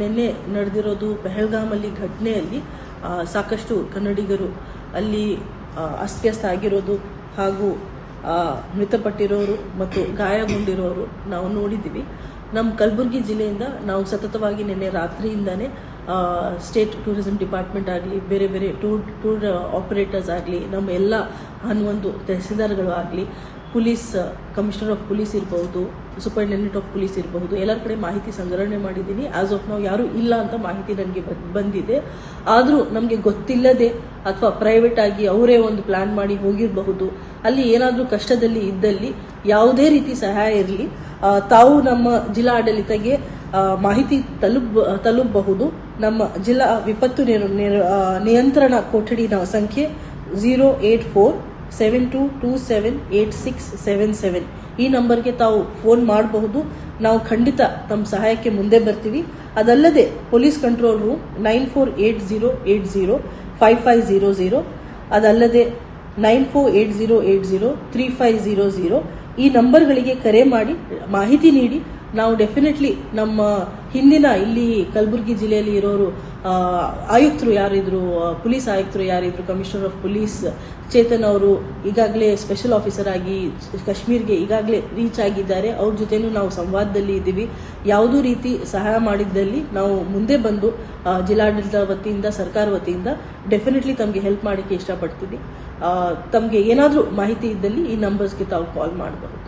ನಿನ್ನೆ ನಡೆದಿರೋದು ಪಹಲ್ಗಾಮಲ್ಲಿ ಘಟನೆಯಲ್ಲಿ ಸಾಕಷ್ಟು ಕನ್ನಡಿಗರು ಅಲ್ಲಿ ಅಸ್ವಸ್ಥ ಆಗಿರೋದು ಹಾಗೂ ಮೃತಪಟ್ಟಿರೋರು ಮತ್ತು ಗಾಯಗೊಂಡಿರೋರು ನಾವು ನೋಡಿದ್ದೀವಿ. ನಮ್ಮ ಕಲಬುರಗಿ ಜಿಲ್ಲೆಯಿಂದ ನಾವು ಸತತವಾಗಿ ನಿನ್ನೆ ರಾತ್ರಿಯಿಂದಾನೇ ಸ್ಟೇಟ್ ಟೂರಿಸಂ ಡಿಪಾರ್ಟ್ಮೆಂಟ್ ಆಗಲಿ, ಬೇರೆ ಬೇರೆ ಟೂರ್ ಆಪರೇಟರ್ಸ್ ಆಗಲಿ, ನಮ್ಮ ಎಲ್ಲ 11 ತಹಸೀಲ್ದಾರ್ಗಳು ಆಗಲಿ, ಪೊಲೀಸ್ ಕಮಿಷನರ್ ಆಫ್ ಪೊಲೀಸ್ ಇರಬಹುದು, ಸೂಪರಿಂಟೆಂಡೆಂಟ್ ಆಫ್ ಪೊಲೀಸ್ ಇರಬಹುದು, ಎಲ್ಲರ ಕಡೆ ಮಾಹಿತಿ ಸಂಗ್ರಹಣೆ ಮಾಡಿದ್ದೀನಿ. ಆಸ್ ಆಫ್ ನಾವು ಯಾರೂ ಇಲ್ಲ ಅಂತ ಮಾಹಿತಿ ನನಗೆ ಬಂದಿದೆ. ಆದರೂ ನಮಗೆ ಗೊತ್ತಿಲ್ಲದೆ ಅಥವಾ ಪ್ರೈವೇಟ್ ಆಗಿ ಅವರೇ ಒಂದು ಪ್ಲಾನ್ ಮಾಡಿ ಹೋಗಿರಬಹುದು. ಅಲ್ಲಿ ಏನಾದರೂ ಕಷ್ಟದಲ್ಲಿ ಇದ್ದಲ್ಲಿ ಯಾವುದೇ ರೀತಿ ಸಹಾಯ ಇರಲಿ, ತಾವು ನಮ್ಮ ಜಿಲ್ಲಾ ಆಡಳಿತಗೆ ಮಾಹಿತಿ ತಲುಪಬಹುದು. ನಮ್ಮ ಜಿಲ್ಲಾ ವಿಪತ್ತು ನಿಯಂತ್ರಣ ಕೊಠಡಿನ ಸಂಖ್ಯೆ 08472278677. ಈ ನಂಬರ್ಗೆ ತಾವು ಫೋನ್ ಮಾಡಬಹುದು. ನಾವು ಖಂಡಿತ ತಮ್ಮ ಸಹಾಯಕ್ಕೆ ಮುಂದೆ ಬರ್ತೀವಿ. ಅದಲ್ಲದೆ ಪೊಲೀಸ್ ಕಂಟ್ರೋಲ್ ರೂಮ್ 9480805500, ಅದಲ್ಲದೆ 9480803500 ಈ ನಂಬರ್ಗಳಿಗೆ ಕರೆ ಮಾಡಿ ಮಾಹಿತಿ ನೀಡಿ. ನಾವು ಡೆಫಿನೆಟ್ಲಿ ನಮ್ಮ ಹಿಂದಿನ ಇಲ್ಲಿ ಕಲಬುರಗಿ ಜಿಲ್ಲೆಯಲ್ಲಿ ಇರೋರು ಆಯುಕ್ತರು ಯಾರಿದ್ರು, ಪೊಲೀಸ್ ಆಯುಕ್ತರು ಯಾರಿದ್ರು, ಕಮಿಷನರ್ ಆಫ್ ಪೊಲೀಸ್ ಚೇತನ್ ಅವರು ಈಗಾಗಲೇ ಸ್ಪೆಷಲ್ ಆಫೀಸರ್ ಆಗಿ ಕಾಶ್ಮೀರ್ಗೆ ಈಗಾಗಲೇ ರೀಚ್ ಆಗಿದ್ದಾರೆ. ಅವ್ರ ಜೊತೆನೂ ನಾವು ಸಂವಾದದಲ್ಲಿ ಇದ್ದೀವಿ. ಯಾವುದೂ ರೀತಿ ಸಹಾಯ ಮಾಡಿದ್ದಲ್ಲಿ ನಾವು ಮುಂದೆ ಬಂದು ಜಿಲ್ಲಾಡಳಿತ ವತಿಯಿಂದ, ಸರ್ಕಾರ ವತಿಯಿಂದ ಡೆಫಿನೆಟ್ಲಿ ತಮಗೆ ಹೆಲ್ಪ್ ಮಾಡೋಕ್ಕೆ ಇಷ್ಟಪಡ್ತೀನಿ. ತಮಗೆ ಏನಾದರೂ ಮಾಹಿತಿ ಇದ್ದಲ್ಲಿ ಈ ನಂಬರ್ಸ್ಗೆ ತಾವು ಕಾಲ್ ಮಾಡಬಹುದು.